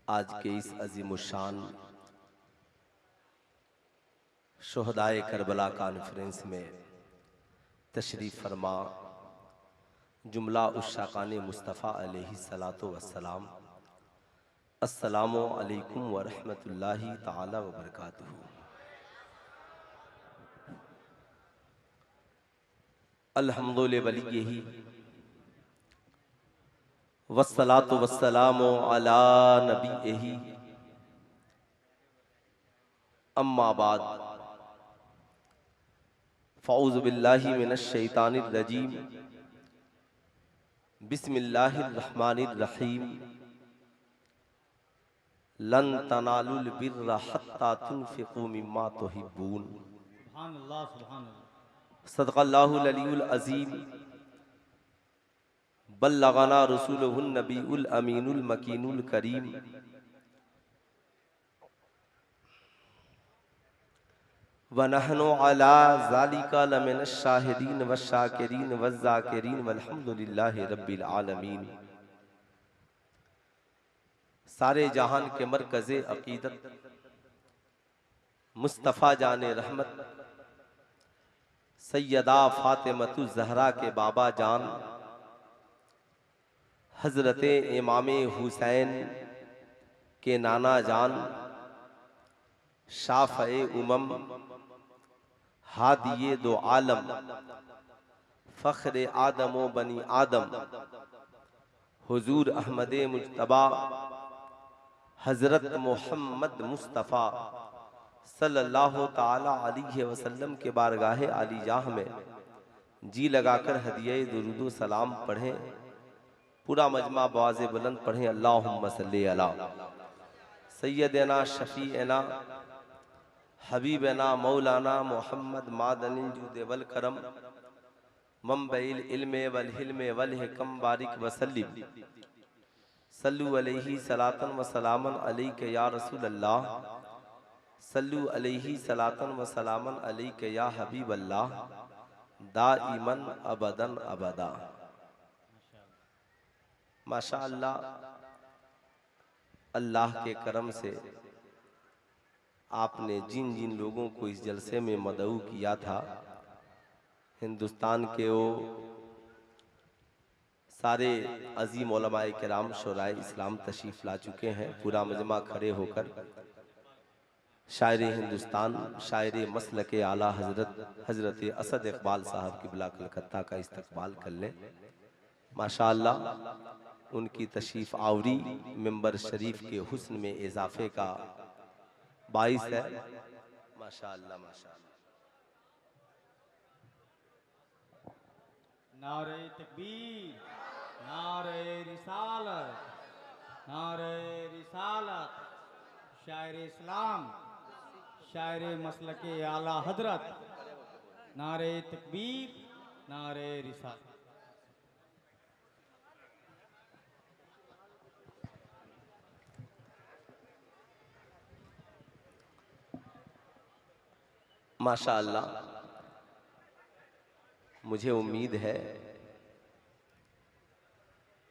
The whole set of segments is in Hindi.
आज के इस अजीमुशान शुहदाए करबला कॉन्फ्रेंस में तशरीफ़ फरमा जुमला उश्शाकान मुस्तफ़ा अलैहिस्सलातु वस्सलाम, अस्सलामु अलैकुम व रहमतुल्लाहि ताला व बरकातुहू। अल्हम्दुलिल्लाह वलिय्यही वस्सलातु वस्सलामु अला नबिय्यही, अम्मा बाद फ़ऊज़ु बिल्लाहि मिनश शैतानिर रजीम, बिस्मिल्लाहिर रहमानिर रहीम। लन तनालुल बिर्रा हत्ता तुनफ़िक़ू मिम्मा तुहिब्बून। सुभान अल्लाह। सदक़ल्लाहुल अलीयुल अज़ीम। बल्लगना रसूलुहुन नबीउल अमीनुल मकीनुल करीम। व नहनु अला ज़ालिका लमिनश शाहिदीन वश्शाकिरीन वज़्ज़ाकिरीन वल्हम्दुलिल्लाहि रब्बिल आलमीन। सारे जहान के मरकज़े अक़ीदत मुस्तफ़ा जाने रहमत सैयदा फ़ातिमतु ज़हरा के बाबा जान हज़रत इमाम हुसैन के नाना जान शाफ़ए उमम हादिये दो आलम फ़ख्र आदम व बनी आदम हुजूर अहमद मुज्तबा हज़रत मोहम्मद मुस्तफ़ा सल्लल्लाहु ताला अलैहि वसल्लम के बारगाहे आलीजाह में जी लगाकर हदिये दुरूद सलाम पढ़ें। पूरा मजमा बवाज़े बुलंद पढ़ें, अल्लाहुम्मा सल्ली अला सैयदना शफ़ीअना हबीबना मौलाना मोहम्मद मादनिल जूद वल करम मंबइल इल्म वल हिल्म वल हिकम बारिक वसल्लिम सल्लु अलैहि सलातन व सलामन अलैका या रसूल अल्लाह, सल्लु अलैहि सलातन व सलामन अलैका या हबीब अल्लाह, दाइमन अबदन अबदा। माशा अल्लाह, अल्लाह के करम से आपने जिन जिन लोगों को इस जलसे में मदऊ किया था, हिंदुस्तान के वो सारे अजीम उलमाए किराम शोराए इस्लाम तशरीफ़ ला चुके हैं। पूरा मजमा खड़े होकर शायर हिंदुस्तान, शायर मसलक आला हज़रत असद इकबाल साहब क़िबला कलकत्ता का इस्तकबाल कर लें। माशा अल्लाह, उनकी तशरीफ़ आवरी मिंबर शरीफ के हुस्न में इजाफे का बाइस है। माशा अल्लाह, माशा अल्लाह। नारे तकबीर, नारे रिसालत, नारे रिसालत। शायर इस्लाम, शायर मसलके आला हजरत, नारे तकबीर, नारे रिसालत। माशा अल्लाह, मुझे उम्मीद है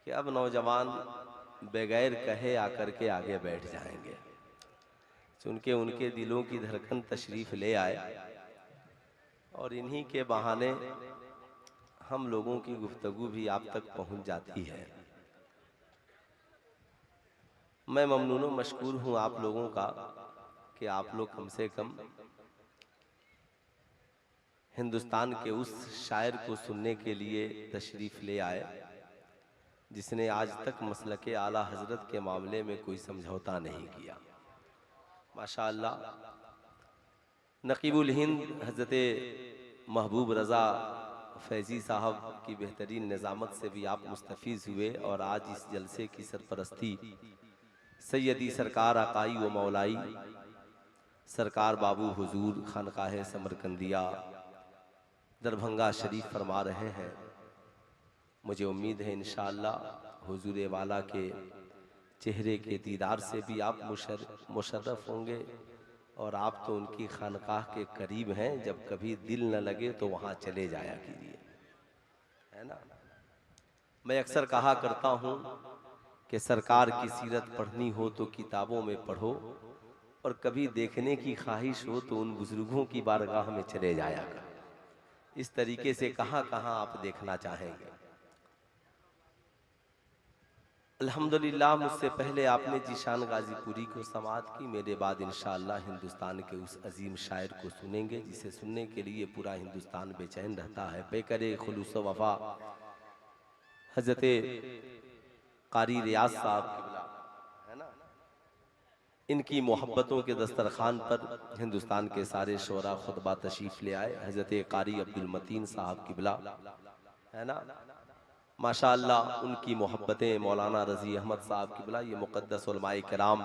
कि अब नौजवान बगैर कहे आकर के आगे बैठ जाएंगे, चूंकि उनके दिलों की धड़कन तशरीफ ले आए और इन्हीं के बहाने हम लोगों की गुफ्तगू भी आप तक पहुंच जाती है। मैं ममनून व मशकूर हूं आप लोगों का कि आप लोग कम से कम हिंदुस्तान के उस शायर को सुनने के लिए तशरीफ़ ले आए जिसने आज तक मसलके आला हजरत के मामले में कोई समझौता नहीं किया। माशा अल्लाह, नकीबुल हिंद हज़रत महबूब रज़ा फैज़ी साहब की बेहतरीन निज़ामत से भी आप मुस्तफ़ीज़ हुए और आज इस जलसे की सरपरस्ती सैयदी सरकार आकाई व मौलाई सरकार बाबू हुजूर खानकाह समरकंदिया दरभंगा शरीफ फरमा रहे हैं। मुझे उम्मीद है इंशाअल्लाह हुजूर वाला के चेहरे के दीदार से भी आप मुशर्रफ होंगे और आप तो उनकी खानकाह के करीब हैं। जब कभी दिल न लगे तो वहाँ चले जाया कीजिए, है ना। मैं अक्सर कहा करता हूँ कि सरकार की सीरत पढ़नी हो तो किताबों में पढ़ो, और कभी देखने की ख्वाहिश हो तो उन बुजुर्गों की बारगाह में चले जाया कर। इस तरीके से कहाँ कहाँ आप देखना चाहेंगे। अल्हम्दुलिल्लाह, मुझसे पहले आपने जीशान गाजीपुरी को समाअत की, मेरे बाद इंशाअल्लाह हिंदुस्तान के उस अजीम शायर को सुनेंगे जिसे सुनने के लिए पूरा हिंदुस्तान बेचैन रहता है। बेकरे खुलूस वफा हजरत कारी रियाज साहब किबला, है ना, इनकी मोहब्बतों के दस्तरखान पर हिंदुस्तान के सारे शोरा खुतबा तशरीफ ले आए। हजरत कारी अब्दुल मतीन साहब किबला, है ना, माशाअल्लाह, उनकी मोहब्बतें, मौलाना रजी अहमद साहब किबला, ये मुक़द्दस उलमाए किराम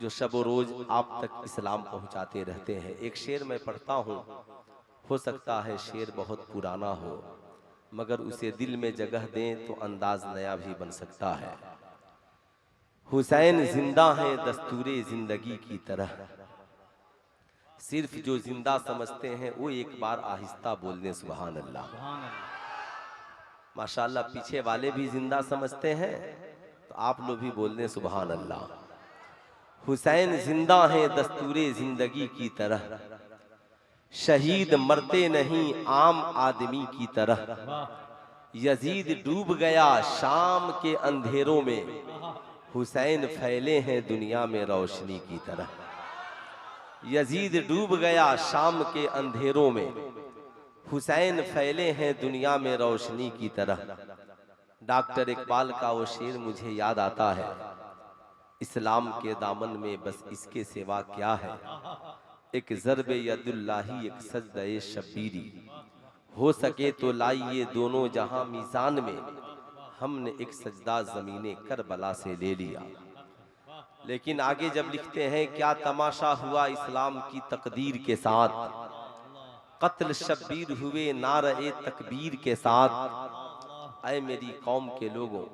जो शब रोज़ आप तक इस्लाम पहुँचाते रहते हैं। एक शेर मैं पढ़ता हूँ, हो सकता है शेर बहुत पुराना हो, मगर उसे दिल में जगह दें तो अंदाज नया भी बन सकता है। हुसैन जिंदा है दस्तूरे जिंदगी की तरह, सिर्फ जो जिंदा समझते हैं वो एक बार आहिस्ता बोल दें सुभान अल्लाह। माशाअल्लाह, पीछे वाले भी जिंदा समझते हैं तो आप लोग भी बोल दें सुभान अल्लाह। हुसैन जिंदा है दस्तूरे जिंदगी की तरह, शहीद मरते नहीं आम आदमी की तरह। यजीद डूब गया शाम के अंधेरों में, हुसैन फैले हैं दुनिया में रोशनी की तरह। यजीद डूब गया शाम के अंधेरों में, हुसैन फैले हैं दुनिया में रोशनी की तरह। डॉक्टर इकबाल का वो शेर मुझे याद आता है, इस्लाम के दामन में बस इसके सिवा क्या है। एक ज़र्बे यदुल्लाही एक सजदे शब्बीरी, हो सके तो लाइए दोनों जहां मीज़ान में, हमने एक सजदा ज़मीने करबला से ले लिया। लेकिन आगे जब लिखते हैं, क्या तमाशा हुआ इस्लाम की तकदीर के साथ, कत्ल शब्बीर हुए नारे तकबीर के साथ। ऐ मेरी कौम के लोगों,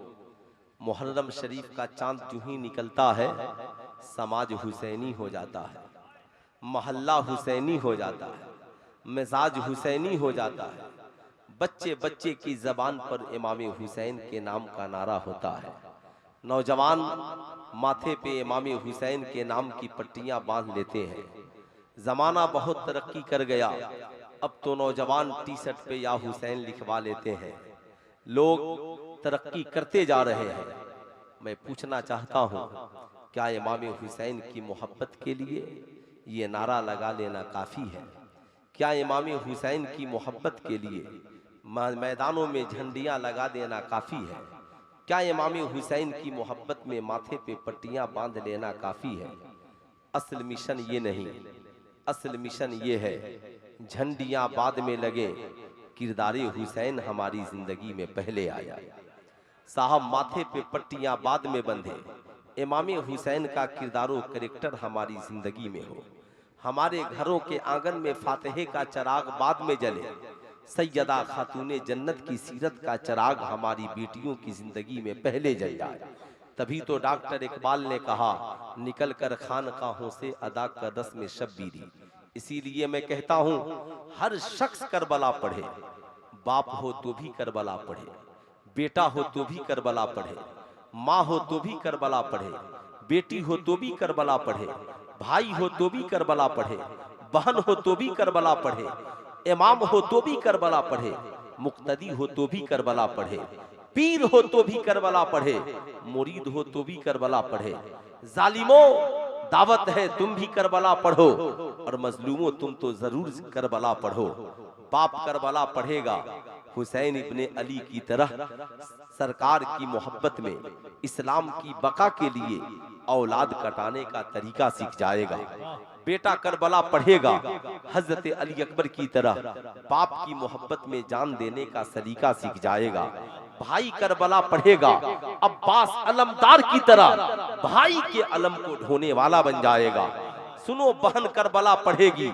मुहर्रम शरीफ का चांद जो ही निकलता है, समाज हुसैनी हो जाता है, मोहल्ला हुसैनी हो जाता है, मिजाज हुसैनी हो जाता है। बच्चे बच्चे की जबान पर इमाम हुसैन के नाम का नारा होता है। नौजवान माथे पे इमाम हुसैन के नाम की पट्टियां बांध लेते हैं। जमाना बहुत तरक्की कर गया, अब तो नौजवान टी शर्ट पे या हुसैन लिखवा लेते हैं। लोग तरक्की करते जा रहे हैं। मैं पूछना चाहता हूँ, क्या इमाम हुसैन की मोहब्बत के लिए ये नारा लगा लेना काफ़ी है? क्या इमाम हुसैन की मोहब्बत के लिए मैदानों में झंडियाँ लगा देना काफ़ी है? क्या इमाम हुसैन की मोहब्बत में माथे पे पट्टियाँ बांध लेना काफ़ी है? असल मिशन ये नहीं, असल मिशन ये है, झंडियाँ बाद में लगे, किरदारे हुसैन हमारी जिंदगी में पहले आया। साहब माथे पे पट्टियाँ बाद में बंधे, इमाम हुसैन का किरदारो करेक्टर हमारी जिंदगी में हो। हमारे घरों के आंगन में फातिहे का चराग बाद में जले, सैयदा खातूने जन्नत की सीरत का चराग हमारी बेटियों की जिंदगी में पहले जल जाए। तभी तो डॉक्टर इकबाल ने कहा, निकल कर खानकाहों से अदा कर रस्म शब्बीरी। इसीलिए मैं कहता हूँ, हर शख्स करबला पढ़े, बाप हो तो भी करबला पढ़े, बेटा हो तो भी करबला पढ़े, माँ हो तो भी करबला पढ़े, बेटी हो तो भी करबला पढ़े, भाई हो तो भी करबला पढ़े, बहन हो तो भी करबला पढ़े, इमाम हो तो भी करबला पढ़े, मुक्तदी हो तो भी करबला पढ़े, पीर हो तो भी करबला पढ़े, मुरीद हो तो भी करबला पढ़े। जालिमों दावत है तुम भी करबला पढ़ो, और मजलूमों तुम तो जरूर करबला पढ़ो। बाप करबला पढ़ेगा हुसैन इब्ने अली की तरह, सरकार की मोहब्बत में इस्लाम की बका के लिए औलाद कटाने का तरीका सीख जाएगा। बेटा करबला पढ़ेगा हजरत अली अकबर की तरह, बाप की मोहब्बत में जान देने का सलीका सीख जाएगा। भाई करबला पढ़ेगा अब्बास अलमदार की तरह, भाई के अलम को ढोने वाला बन जाएगा। सुनो बहन करबला पढ़ेगी,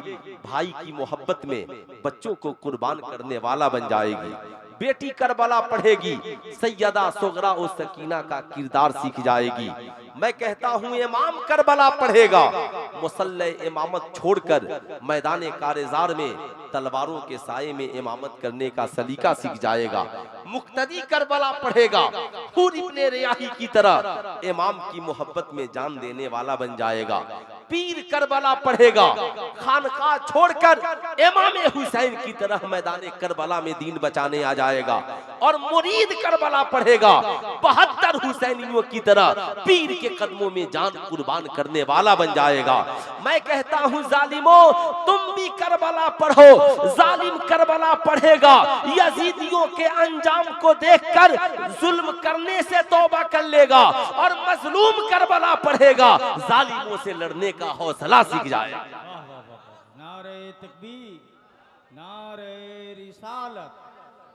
भाई की मोहब्बत में बच्चों को कुर्बान करने वाला बन जाएगी। बेटी करबला पढ़ेगी, सैयदा सुगरा और सकीना का किरदार सीख जाएगी। मैं कहता हूँ इमाम करबला पढ़ेगा, मुसल्ले इमामत छोड़कर मैदान कारेजार में तलवारों के साये में इमामत करने का सलीका सीख जाएगा। मुक्तदी करबला पढ़ेगा, हूर इब्ने रियाही की तरह इमाम की मोहब्बत में जान देने वाला बन जाएगा। पीर करबला पढ़ेगा, खानका छोड़कर इमाम हुसैन की तरह मैदान करबला में दीन बचाने आ जाएगा। और मुरीद करबला पढ़ेगा, 72 हुसैनियों की तरह पीर के कदमों में जान कुर्बान करने वाला बन जाएगा। मैं कहता हूँ जालिमों, तुम भी करबला पढ़ो। जालिम करबला पढ़ेगा, यजीदियों के अंजाम को देखकर जुल्म करने से तौबा कर लेगा। और मजलूम करबला पढ़ेगा, जालिमों से लड़ने का हौसला सीख जाएगा। नारे तकबीर, नारे रिसालत,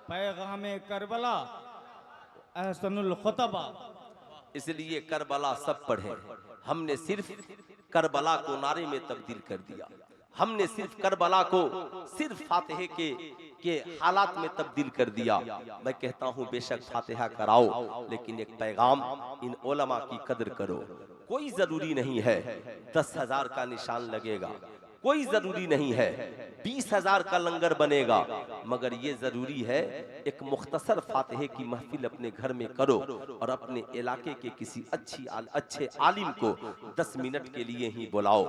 पैगामे करबला, अहसनुल खुतबा। इसलिए करबला सब पढ़े। हमने सिर्फ करबला को नारे में तब्दील कर दिया। हमने सिर्फ करबला को सिर्फ फातिहे के हालात में तब्दील कर दिया। मैं कहता हूँ बेशक फातिहा कराओ, लेकिन एक पैगाम इन उलमा की कदर करो। कोई जरूरी नहीं है 10,000 का निशान लगेगा, कोई जरूरी नहीं है 20,000 का लंगर बनेगा, मगर ये जरूरी है एक मुख्तसर फातिहे की महफिल अपने घर में करो और अपने इलाके के किसी अच्छे आलिम को 10 मिनट के लिए ही बुलाओ।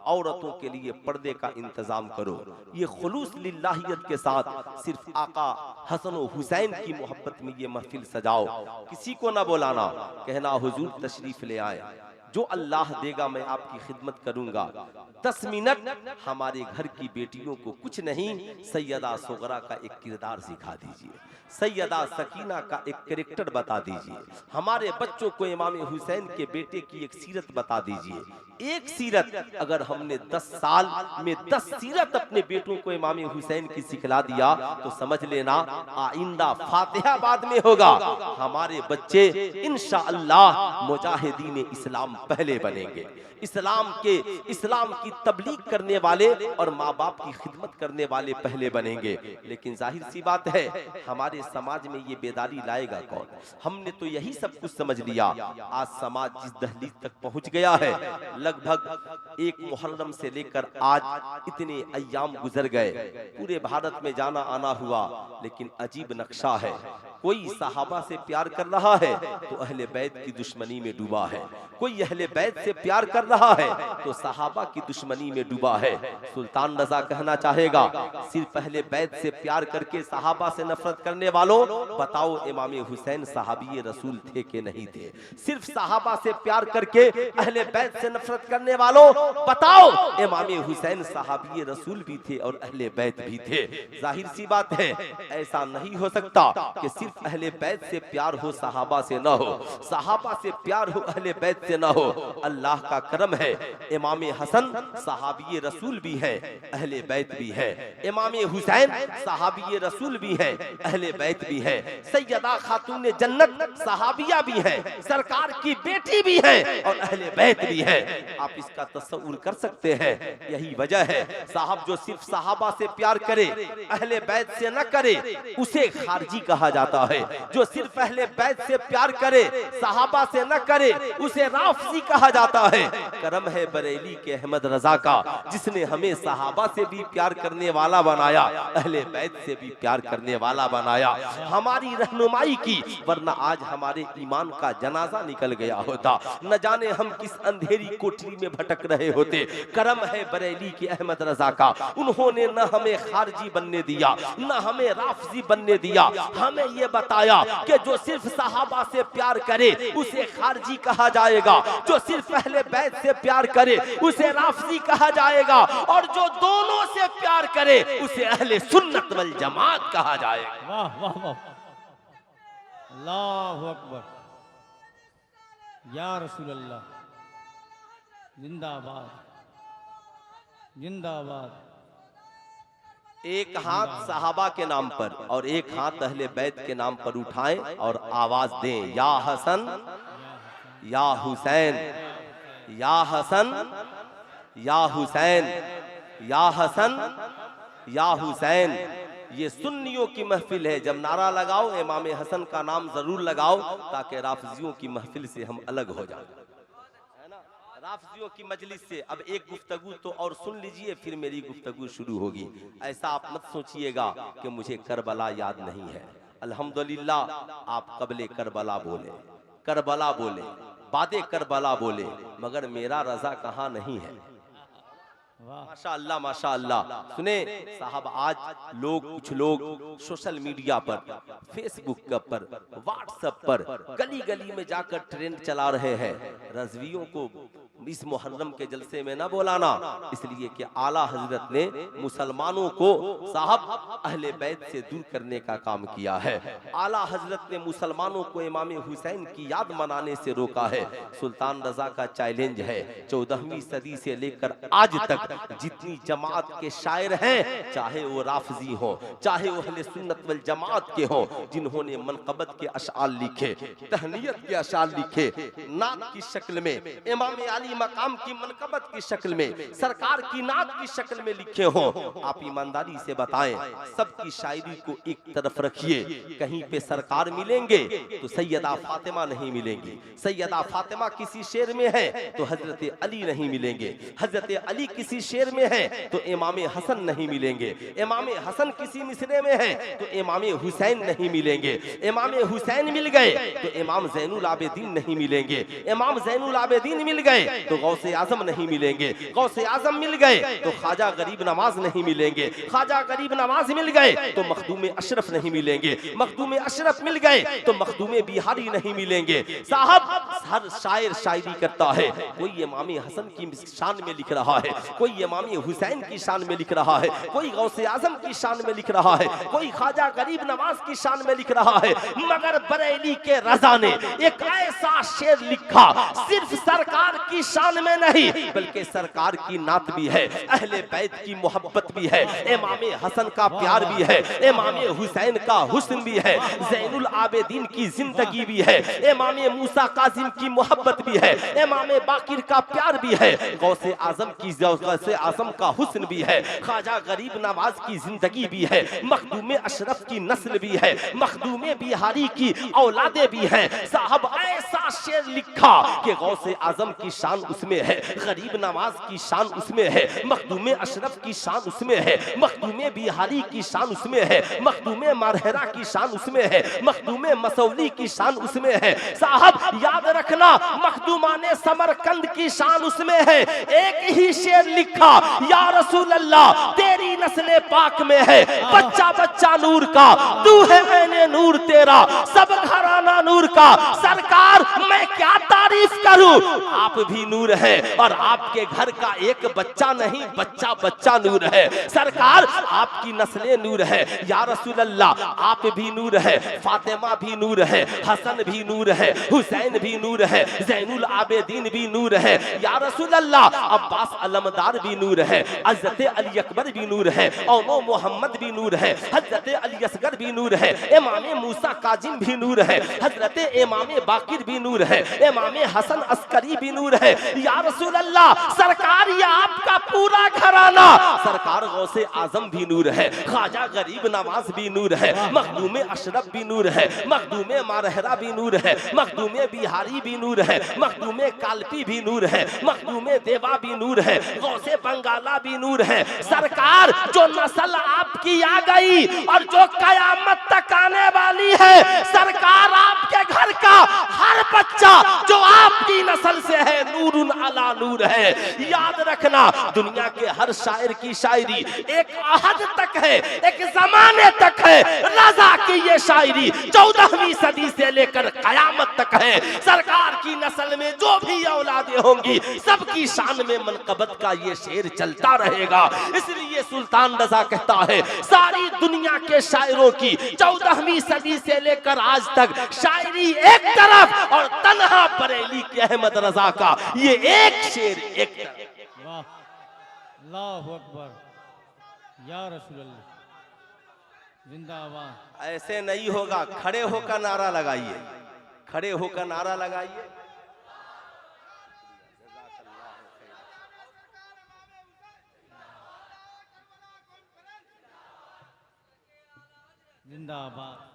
औरतों के लिए पर्दे का इंतजाम करो। ये खुलूस लिल्लाहियत के साथ सिर्फ आका हसन और हुसैन की मोहब्बत में ये महफिल सजाओ। किसी को ना बुलाना, कहना हुजूर तशरीफ ले आए, जो अल्लाह देगा मैं आपकी खिदमत करूंगा। 10 मिनट हमारे घर की बेटियों को कुछ नहीं, सैयदा सुगरा का एक किरदार सिखा दीजिए, सैयदा सकीना का एक कैरेक्टर बता दीजिए, हमारे बच्चों को इमाम हुसैन के बेटे की एक सीरत बता दीजिए। एक सीरत अगर हमने 10 साल में 10 सीरत अपने बेटों को इमाम हुसैन की सिखला दिया तो समझ लेना आइंदा फातिहा बाद में होगा। हमारे बच्चे इंशाअल्लाह मुजाहिदीन इस्लाम पहले बनेंगे। इस्लाम की तबलीग करने वाले और माँ बाप की खिदमत करने वाले पहले बनेंगे। लेकिन जाहिर सी बात है हमारे समाज में ये बेदारी लाएगा कौन? हमने तो यही सब कुछ समझ लिया। आज समाज जिस दहलीज तक पहुंच गया है, लगभग 1 मुहर्रम से लेकर आज इतने अय्याम गुजर गए, पूरे भारत में जाना आना हुआ, लेकिन अजीब नक्शा है। कोई सहाबा से प्यार कर रहा है तो अहले बैत की दुश्मनी में डूबा है, कोई अहले बैत से प्यार कर रहा है तो सहाबा की दुश्मनी में डूबा है। सुल्तान रजा कहना चाहेगा, सिर्फ अहले बैत से प्यार करके सहाबा से नफरत करने वालों, बताओ इमाम हुसैन सहाबी रसूल थे कि नहीं थे? सिर्फ सहाबा से प्यार करके अहले बैत से नफरत करने वालों, बताओ इमाम हुसैन सहाबी रसूल भी थे और अहले बैत भी थे। जाहिर सी बात है ऐसा नहीं हो सकता कि सिर्फ अहले बैत से प्यार हो सहाबा से ना हो, सहाबा से प्यार हो अहले बैत से ना हो। अल्लाह का करम है इमाम हसन सहाबी रसूल भी है, अहले बैत भी है। इमाम हुसैन सहाबी रसूल भी है, अहले बैत भी है। सैयदा खातून जन्नत सहाबिया भी है, सरकार की बेटी भी है और अहले बैत भी है। आप इसका तस्वुर कर सकते हैं? यही वजह है साहब जो सिर्फ सहाबा से प्यार करे अहले बैत से न करे उसे खारजी कहा जाता है। जो सिर्फ अहले बैत से प्यार करे सहाबा से न करे उसे राफजी कहा जाता है। करम है बरेली के अहमद रजा का, जिसने हमें सहाबा से भी प्यार करने वाला बनाया, अहले बैत से भी प्यार करने वाला बनाया, हमारी रहनुमाई की, वरना आज हमारे ईमान का जनाजा निकल गया होता, न जाने हम किस अंधेरी कोठरी में भटक रहे होते। करम है बरेली के अहमद रजा का, उन्होंने न हमें खारजी बनने दिया न हमें राफजी बनने दिया। हमें ये बताया कि जो सिर्फ सहाबा से प्यार करे उसे खारजी कहा जाएगा, जो सिर्फ अहले बैत से प्यार करे उसे राफजी कहा जाएगा, और जो दोनों से प्यार करे उसे अहले सुन्नत वल जमात कहा जाएगा। वाह वाह वाह, अल्लाहु अकबर, या रसूल अल्लाह, जिंदाबाद जिंदाबाद। एक हाथ सहाबा के नाम पर और एक हाथ अहले बैत के नाम पर उठाएं और आवाज दें, या हसन या हुसैन, या हसन या हुसैन, या हसन या हुसैन, ये सुन्नियों की महफिल है। जब नारा लगाओ इमाम हसन का नाम जरूर लगाओ, ताकि राफजियों की महफिल से हम अलग हो जाए, है ना। राफजियों की मजलिस से अब एक गुफ्तगू तो और सुन लीजिए, फिर मेरी गुफ्तगू शुरू होगी। ऐसा आप मत सोचिएगा कि मुझे करबला याद नहीं है। अल्हम्दुलिल्लाह आप कबले करबला बोले, करबला बोले, बादे करबला बोले, मगर मेरा रजा कहाँ नहीं है। वाह माशा अल्लाह, माशा अल्लाह। सुने साहब, आज कुछ लोग सोशल मीडिया पर, फेसबुक पर, व्हाट्सएप पर, गली गली में जाकर ट्रेंड चला रहे हैं। रज़वियों को इस मुहर्रम के जलसे में ना बुलाना, इसलिए कि आला हजरत ने मुसलमानों को साहब अहले बैत से दूर करने का काम किया है। आला हजरत ने मुसलमानों को इमाम हुसैन की याद मनाने से रोका है। सुल्तान रजा का चैलेंज है, 14वीं सदी से लेकर आज तक जितनी जमात के शायर हैं, चाहे वो राफजी हो, चाहे वो अहले सुन्नत वल जमात के हो, जिन्होंने मनकबत के अशआर लिखे, तहनियत के अशआर लिखे, नात की शक्ल में, इमाम अली मकाम की मनकबत की शक्ल में, सरकार की नात की शक्ल में लिखे हो, आप ईमानदारी से बताएं, सबकी शायरी को एक तरफ रखिए। कहीं पे सरकार मिलेंगे तो सैयदा फातिमा नहीं मिलेंगी, सैयदा फातिमा किसी शेर में है तो हजरत अली नहीं मिलेंगे, हजरत अली किसी शेर में है तो इमाम हसन नहीं मिलेंगे, इमाम हसन किसी मिसरे में है तो इमाम हुसैन नहीं मिलेंगे, इमाम हुसैन मिल गए तो इमाम ज़ैनुल आबिदीन नहीं मिलेंगे, इमाम ज़ैनुल आबिदीन मिल गए तो गौसे आजम नहीं मिलेंगे, गौसे आजम मिल गए तो ख्वाजा गरीब नवाज नहीं मिलेंगे, ख्वाजा गरीब नवाज मिल गए तो मखदूम अशरफ नहीं मिलेंगे, मखदूम अशरफ मिल गए तो मखदूम बिहारी नहीं मिलेंगे। साहब, हर शायर शायरी करता है, कोई इमाम हसन की शान में लिख रहा है, कोई इमाम हुसैन की शान में लिख रहा है, कोई गौसे आजम की शान में लिख रहा है, कोई ख्वाजा गरीब नवाज की शान में लिख रहा है, मगर बरेली के रजा ने एक ऐसा शेर लिखा, सिर्फ सरकार की शान में नहीं बल्कि सरकार की नात भी है, अहले बैत की मोहब्बत भी है, इमाम हसन का प्यार भी है, इमाम हुसैन का हुस्न भी है, ज़ैनुल आबिदीन की जिंदगी भी है, इमाम मूसा कासिम की मोहब्बत भी है, इमाम बाकिर का प्यार भी है, गौसे आजम की गौसे आजम का हुस्न भी है, ख्वाजा गरीब नवाज की जिंदगी भी है, मखदूम अशरफ की नस्ल भी है, मखदूम बिहारी की औलादे भी हैं। साहब, ऐसा शेर लिखा कि गौसे आजम की शान उसमें है, गरीब नवाज की शान उसमें है, मखदूम अशरफ की शान उसमें है, मखदूम बिहारी की शान उसमें है, मखदूम मारहरा की शान उसमें है, मखदूम मसौली की शान उसमें है। साहब, याद रखना, मखदूमाने समरकंद की शान उसमें है। एक ही शेर लिखा, या रसूल अल्लाह तेरी नस्ले पाक में है, बच्चा बच्चा नूर का, तू है मैंने नूर तेरा, सब घराना नूर का, सरकार मैं क्या तारीफ करूं, आप भी नूर है और आपके घर का एक बच्चा नहीं बच्चा बच्चा नूर है, सरकार आपकी नस्लें नूर है, या रसूल अल्लाह आप भी नूर है, फातिमा भी नूर है, हसन भी नूर है, हुसैन भी नूर है, ज़ैनुल आबिदीन भी नूर है, या रसूल अल्लाह अब्बास अलमदार भी नूर है, हज़रत अली अकबर भी नूर है, औनो मोहम्मद भी नूर है, हज़रत अली असगर भी नूर है, इमाम मूसा काजिम भी नूर है, हज़रत इमाम बाकिर भी नूर है, इमाम हसन अस्करी भी नूर है, या रसूल अल्लाह सरकार ये आपका पूरा घराना, सरकार गौसे आजम भी नूर है, ख्वाजा गरीब नवाज भी नूर है, मखदूम अशरफ भी नूर है, मखदूम मारहरा भी नूर है, मखदूम बिहारी भी नूर है, मखदूम कालपी भी नूर है, मखदूम देवा भी नूर है, गौसे बंगाला भी नूर है, सरकार जो नस्ल आपकी आ गई और जो कयामत तक आने वाली है, सरकार आपके घर का हर बच्चा जो आपकी नस्ल से है नूरुन अला नूर है। याद रखना, दुनिया के हर शायर की शायरी एक हद तक है, एक जमाने तक है, रजा की ये शायरी 14वीं सदी से लेकर कयामत तक है। सरकार की नस्ल में जो भी औलादे होंगी सबकी शान में मनकबत का ये शेर चलता रहेगा। इसलिए सुल्तान रजा कहता है, सारी दुनिया के शायरों की 14वीं सदी से लेकर आज तक शायरी एक तरफ और तन्हा बरेली के अहमद रजा का ये एक शेर एक तरफ। वाह, अल्लाहु अकबर, या रसूल अल्लाह जिंदाबाद। ऐसे नहीं होगा, खड़े होकर नारा लगाइए, खड़े होकर नारा लगाइए। जिंदाबाद।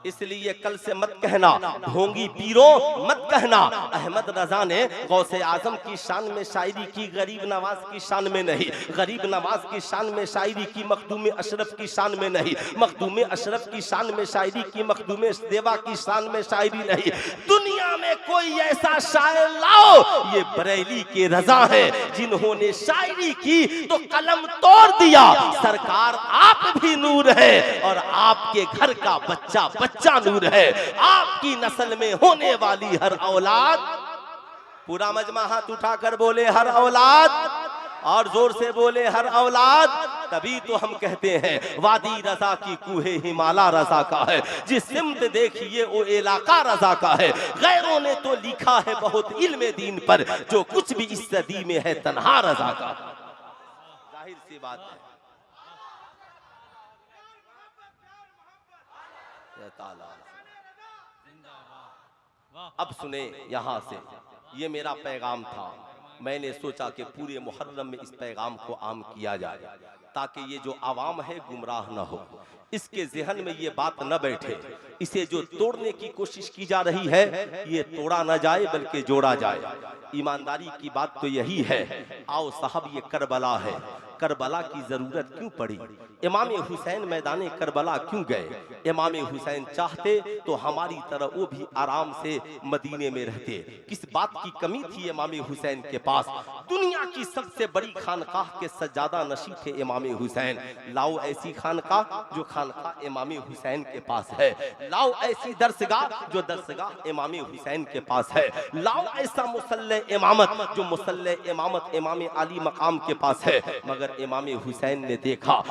इसलिए कल से मत कहना ढोंगी पीरों मत कहना। अहमद रजा ने गौसे आजम की शान में शायरी की, गरीब नवाज की शान में नहीं। गरीब नवाज की शान में शायरी की, मखदूम अशरफ की शान में नहीं। मखदूम अशरफ की शान में शायरी की, मखदूम देवा की शान में शायरी नहीं। दुनिया में कोई ऐसा शायर लाओ, ये बरेली के रजा है जिन्होंने शायरी की तो कलम तोड़ दिया। सरकार आप भी नूर है और आपके घर का बच्चा बच्चा नूर है। आपकी नस्ल में होने वाली हर औलाद, पूरा मजमा हाथ उठाकर बोले हर औलाद, और जोर से बोले हर औलाद। तभी तो हम कहते हैं वादी रजा की कूहे हिमाला रजा का है। जिस सिमत देखिए वो इलाका रजा का है। गैरों ने तो लिखा है बहुत इल्म दीन पर, जो कुछ भी इस सदी में है तन्हा रजा का। जाहिर सी बात है। अब सुने यहां से, ये मेरा पैगाम था। मैंने सोचा कि पूरे मुहर्रम में इस पैगाम को आम किया जाए, ताकि ये जो आवाम है गुमराह न हो, इसके जहन में ये बात न बैठे। इसे जो तोड़ने की कोशिश की जा रही है, ये तोड़ा न जाए बल्कि जोड़ा जाए। ईमानदारी की बात तो यही है। आओ साहब, ये करबला है। करबला की जरूरत क्यों पड़ी? इमाम हुसैन मैदान करबला क्यों गए? इमाम हुसैन चाहते तो हमारी तरह वो भी आराम से मदीने में रहते। किस बात की कमी थी इमाम हुसैन के पास? दुनिया की सबसे बड़ी खानकाह के सज्जादा नशी थे इमाम हुसैन। लाओ ऐसी खानकाह जो खानकाह इमाम हुसैन के पास है। लाओ ऐसी दरसगाह जो दरसगाह इमाम हुसैन के पास है। लाओ ऐसा मुसल्ले इमामत जो मुसल्ले इमामत इमाम अली मकाम के पास है। मगर इमाम हुसैन ने देखा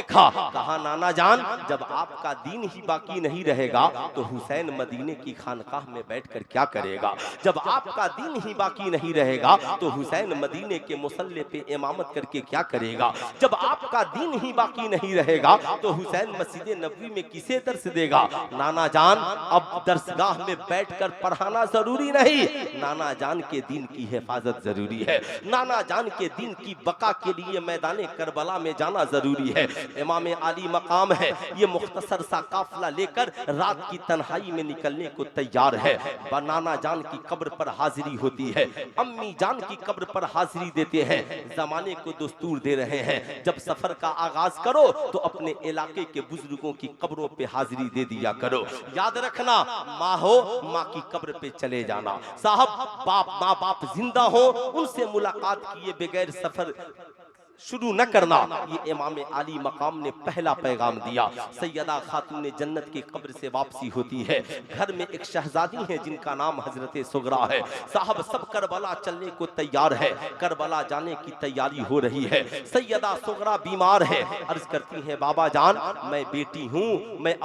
कहा, नाना जान, जब आपका दीन ही बाकी नहीं रहेगा तो हुसैन मदीने की खानकाह में बैठकर क्या करेगा? जब आपका दीन ही बाकी नहीं रहेगा तो हुसैन मदीने के मुसल्ले पे इमामत करके क्या करेगा? जब आपका दीन ही बाकी नहीं रहेगा तो हुसैन मस्जिद नबवी में किसे दर्स देगा? नाना जान, अब दरसगाह में बैठकर पढ़ाना जरूरी नहीं, नाना जान के दीन की हिफाजत जरूरी है। नाना जान के दीन की बका के लिए मैदान करबला में जाना जरूरी है। इमाम अली मकाम है, ये मुख्तसर सा काफिला लेकर रात की तन्हाई में निकलने को तैयार है। नाना जान की कब्र पर हाजिरी होती है, अम्मी जान की कब्र पर हाजिरी देते हैं। जमाने को दस्तूर दे रहे हैं, जब सफर का आगाज करो तो अपने इलाके के बुजुर्गों की कब्रों पे हाजिरी दे दिया करो। याद रखना, माँ हो, माँ की कब्र पे चले जाना। साहब, माँ बाप जिंदा हो, उनसे मुलाकात किए बगैर सफर शुरू न करना। ये इमाम अली मकाम ने पहला पैगाम दिया। सैयदा खातून जन्नत की कब्र से वापसी होती है। घर में एक शहजादी है जिनका नाम हजरत सुगरा है। साहब, सब करबला चलने को तैयार है, करबला जाने की तैयारी हो रही है। सैयदा सुगरा बीमार है, अर्ज करती है, बाबा जान, मैं बेटी हूँ, मैं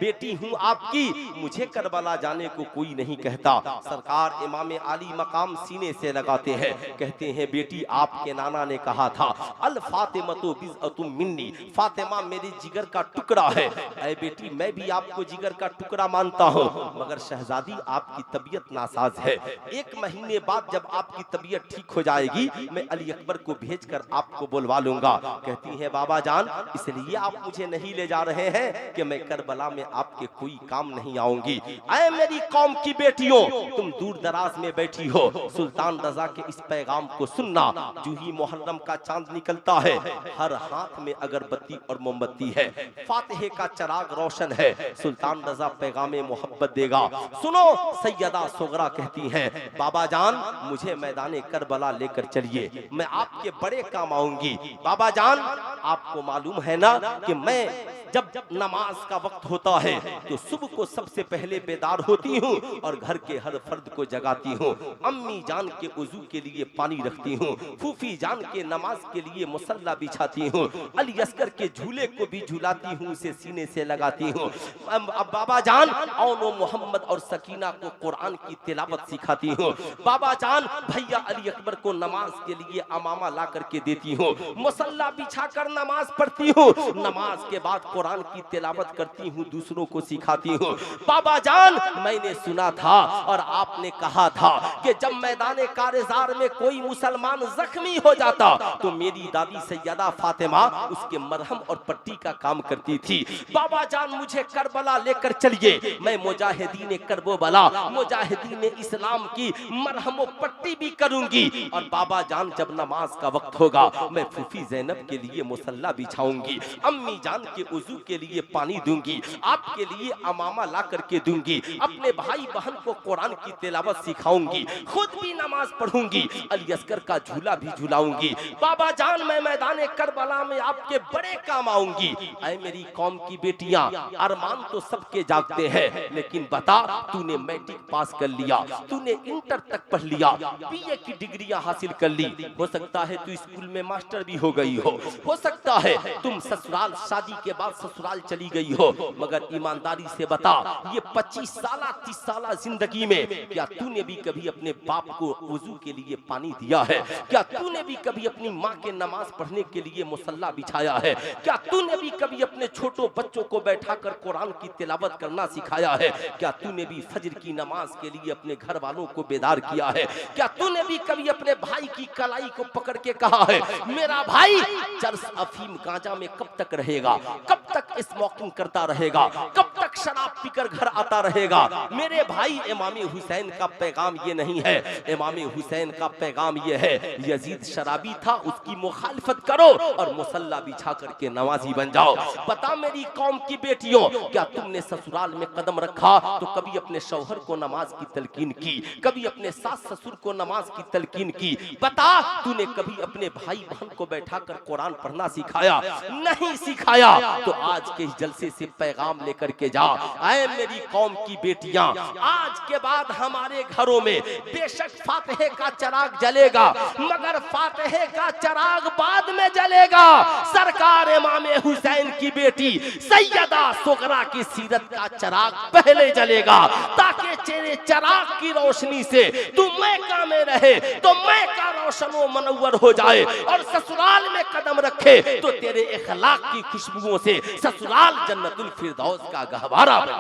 बेटी हूँ आपकी, मुझे करबला जाने को कोई नहीं कहता। सरकार इमाम अली मकाम सीने से लगाते हैं, कहते हैं, बेटी, आपके नाना ने कहा था, अल फातिमतु बिज़अतुम मिन्नी, फातिमा मेरे जिगर का टुकड़ा है। ऐ बेटी, मैं भी आपको जिगर का टुकड़ा मानता हूँ, मगर शहजादी आपकी तबीयत नासाज है। 1 महीने बाद जब आपकी तबीयत ठीक हो जाएगी, मैं अली अकबर को भेजकर आपको बुलवा लूंगा। कहती है, बाबा जान, इसलिए आप मुझे नहीं ले जा रहे हैं कि मैं करबला में आपके कोई काम नहीं आऊंगी। ऐ मेरी कौम की बेटियों, तुम दूर दराज में बैठी हो, सुल्तान रजा के इस पैगाम को सुनना। जो ही मुहर्रम का चांद निकलता है, हर हाथ में अगरबत्ती और मोमबत्ती है, फातिहे का चराग रोशन है, सुल्तान रजा पैगाम मोहब्बत देगा। सुनो, सैयदा सुगरा कहती हैं, बाबा जान, मुझे मैदान करबला लेकर चलिए, मैं आपके बड़े काम आऊंगी। बाबा जान, आपको मालूम है ना कि मैं जब नमाज का वक्त होता है तो सुबह को सबसे पहले बेदार होती हूँ और घर के हर फर्द को जगाती हूँ। अम्मी जान के वुजू के लिए पानी रखती हूँ, फूफी जान के नमाज के लिए मुसल्ला बिछाती हूँ, अली अस्कर के झूले को भी झूलाती हूँ, उसे सीने से लगाती हूँ। अब बाबा जान, औनो मोहम्मद और सकीना को कुरान की तिलावत सिखाती हूँ। बाबा जान, भैया अली अकबर को नमाज के लिए अमामा ला करके देती हूँ, मुसल्ला बिछाकर नमाज पढ़ती हूँ। नमाज के बाद कुरान की तिलावत करती हूँ, दूसरों को सिखाती हूँ। बाबा जान, मैंने सुना था और आपने कहा था कि जब मैदान कारेजार में कोई मुसलमान जख्मी हो जाता तो मेरी दादी सैयदा फातिमा उसके मरहम और पट्टी का काम करती थी। बाबा जान, मुझे करबला लेकर चलिए, मैं मुजाहिदीन करबला, मुजाहिदीन इस्लाम की मरहम पट्टी भी करूंगी। और बाबा जान, जब नमाज का वक्त होगा मैं फूफी ज़ैनब के लिए मुसल्ला बिछाऊंगी, अम्मी जान के वुजू के लिए पानी दूंगी, आपके लिए अमामा ला करके दूंगी, अपने भाई बहन को कुरान की तिलावत सिखाऊंगी, खुद भी नमाज पढ़ूंगी, अली अस्कर का झूला भी झुलाऊंगी। बाबा जान, मैं मैदान करबला में आपके बड़े काम आऊंगी। ऐ मेरी कौम की बेटियां, अरमान तो सबके जागते हैं, लेकिन बता, तूने मैट्रिक पास कर लिया, तूने इंटर तक पढ़ लिया, बीए की डिग्रियां हासिल कर ली, हो सकता है तू स्कूल में मास्टर भी हो गई हो सकता है तुम ससुराल शादी के बाद ससुराल चली गई हो, मगर ईमानदारी से बता, ये 25 साल 30 साल जिंदगी में क्या तूने भी कभी अपने बाप को वुजू के लिए पानी दिया है? क्या तूने भी कभी अपनी माँ के नमाज पढ़ने के लिए मुसल्ला बिछाया है? क्या तूने भी कभी अपने छोटों बच्चों को बैठाकर कुरान की तिलावत करना सिखाया है? क्या तूने भी फजर की नमाज के लिए अपने घर वालों को बेदार किया है? क्या तूने भी कभी अपने भाई की कलाई को पकड़ के कहा है, मेरा भाई चरस अफीम गांजा में कब तक रहेगा, कब तक स्मोकिंग करता रहेगा, कब तक शराब पीकर घर आता रहेगा? मेरे भाई, इमाम हुसैन का पैगाम ये नहीं है, इमाम हुसैन का पैगाम ये है, यजीद शराबी था, उसकी मुखालिफत करो और मुसल्ला बिछा करके नमाजी बन जाओ। बता मेरी कौम की बेटियों, क्या तुमने ससुराल में कदम रखा तो कभी अपने शौहर को नमाज की तलकीन की, कभी अपने सास ससुर को नमाज की तलकीन की? बता, तूने कभी अपने भाई बहन को बैठाकर कुरान पढ़ना सिखाया? नहीं सिखाया तो आज के जलसे से पैगाम लेकर के जा। आए मेरी कौम की बेटियां, आज के बाद हमारे घरों में बेशक फातिहे का चिराग जलेगा, मगर फातिहे का चिराग बाद में जलेगा। सरकार इमाम हुसैन की बेटी सैयदा सुगरा की सीरत का चिराग पहले जलेगा, ताकि तेरे चिराग की रोशनी से तू मैका में रहे तो मैका रोशनो मनव्वर हो जाए, और ससुराल में कदम रखे तो तेरे इखलाक की खुशबुओं से ससुराल जन्नतुल फिरदौस का गहवारा बने।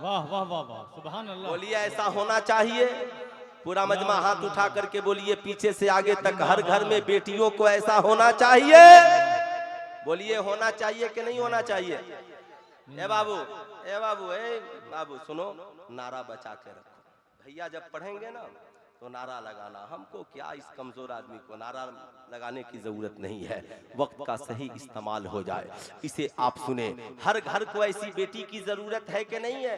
वाह वाह वाह वाह, सुभान अल्लाह। बोलिए, ऐसा होना चाहिए। पूरा मजमा हाथ उठा करके बोलिए, पीछे से आगे तक हर घर में बेटियों को ऐसा होना चाहिए। बोलिए, होना चाहिए कि नहीं होना चाहिए? ए बाबू, ए बाबू, ए बाबू, सुनो, नारा बचा के रखो। भैया जब पढ़ेंगे ना तो नारा लगाना। हमको क्या, इस कमजोर आदमी को नारा लगाने की जरूरत नहीं है, वक्त का सही इस्तेमाल हो जाए। इसे आप सुने, हर घर को ऐसी बेटी की जरूरत है कि नहीं है?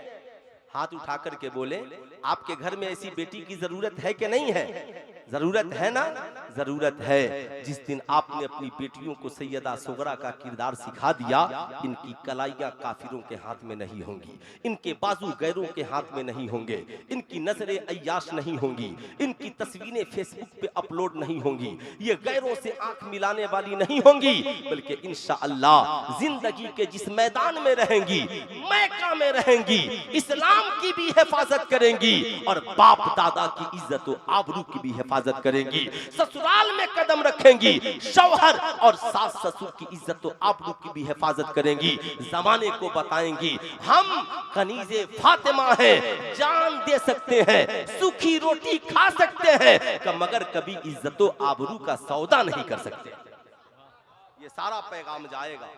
हाथ उठा करके बोले, आपके घर में ऐसी बेटी की जरूरत है कि नहीं है? जरूरत है ना? जरूरत है। जिस दिन आपने अपनी बेटियों को सैयदा सुगरा का किरदार सिखा दिया, इनकी कलाइयां काफिरों के हाथ में नहीं होंगी, इनके बाजू गैरों के हाथ में नहीं होंगे, इनकी नजरें अय्याश नहीं होंगी, इनकी तस्वीरें फेसबुक पे अपलोड नहीं होंगी, ये गैरों से आंख मिलाने वाली नहीं होंगी, बल्कि इंशाअल्लाह जिंदगी के जिस मैदान में रहेंगी, मैका में रहेंगी, इस्लाम की भी हिफाजत करेंगी और बाप दादा की इज्जत और आबरू की भी हिफाजत करेंगी। ससुराल में कदम रखेंगी, शौहर और सास ससुर की इज्जत और आबरू की भी हिफाजत करेंगी। जमाने को बताएंगी, हम कनीज़े फातिमा हैं, जान दे सकते हैं, सूखी रोटी खा सकते हैं, मगर कभी इज्जत और आबरू का सौदा नहीं कर सकते। ये सारा पैगाम जाएगा,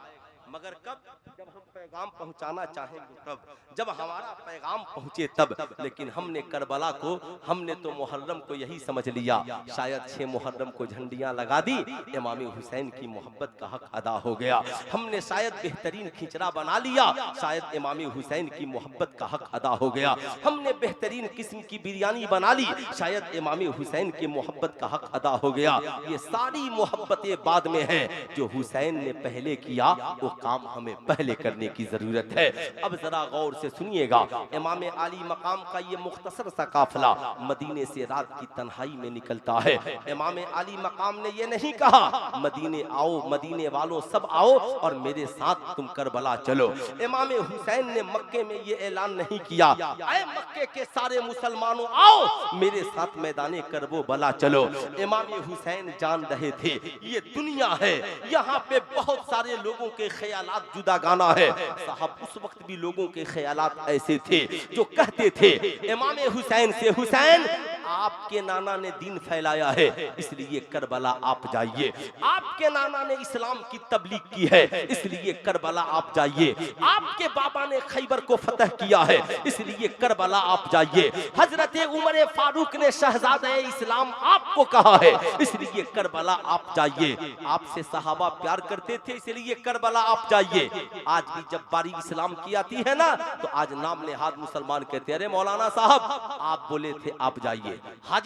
मगर कब? जब हम पैगाम पहुंचाना चाहेंगे तब, जब हमारा पैगाम पहुंचे तब। लेकिन हमने करबला को, हमने तो मुहर्रम को यही समझ लिया, शायद 6 मुहर्रम को झंडियां लगा दी, इमाम हुसैन की मोहब्बत का हक अदा हो गया। हमने शायद बेहतरीन खिचड़ा बना लिया, शायद इमाम हुसैन की मोहब्बत का हक अदा हो गया। हमने बेहतरीन किस्म की बिरयानी बना ली, शायद इमाम हुसैन की मोहब्बत का हक अदा हो गया। ये सारी मोहब्बतें बाद में हैं, जो हुसैन ने पहले किया वो काम हमें पहले करने की जरूरत है। अब जरा गौर से सुनिएगा, इमाम आली मकाम का ये मुख्तसर सा काफिला मदीने से रात की तन्हाई में निकलता है। इमाम आली मकाम ने ये नहीं कहा मदीने आओ, मदीने वालों सब आओ और मेरे साथ तुम करबला चलो। इमाम हुसैन ने मक्के में ये ऐलान नहीं किया, ऐ मक्के के सारे मुसलमानों आओ मेरे साथ मैदाने करबो बला चलो। इमाम हुसैन जान रहे थे ये दुनिया है, यहाँ पे बहुत सारे लोगों के ख्यालात जुदा गाना है। साहब उस वक्त भी लोगों के ख्यालात ऐसे थे जो कहते थे इमाम हुसैन से, हुसैन आपके नाना ने दीन फैलाया है इसलिए करबला आप जाइए, आपके नाना ने इस्लाम की तबलीग की है इसलिए करबला आप जाइए, आपके बाबा ने खैबर को फतह किया है इसलिए करबला आप जाइए, हजरत उमर फारूक ने शहजादे इस्लाम आपको कहा है इसलिए करबला आप जाइए, आपसे सहाबा प्यार करते थे इसलिए करबला आप जाइए। आज भी जब बारी इस्लाम की आती है ना तो आज नाम नेहाद मुसलमान कहते हैं अरे मौलाना साहब आप बोले थे आप जाइए। हाजी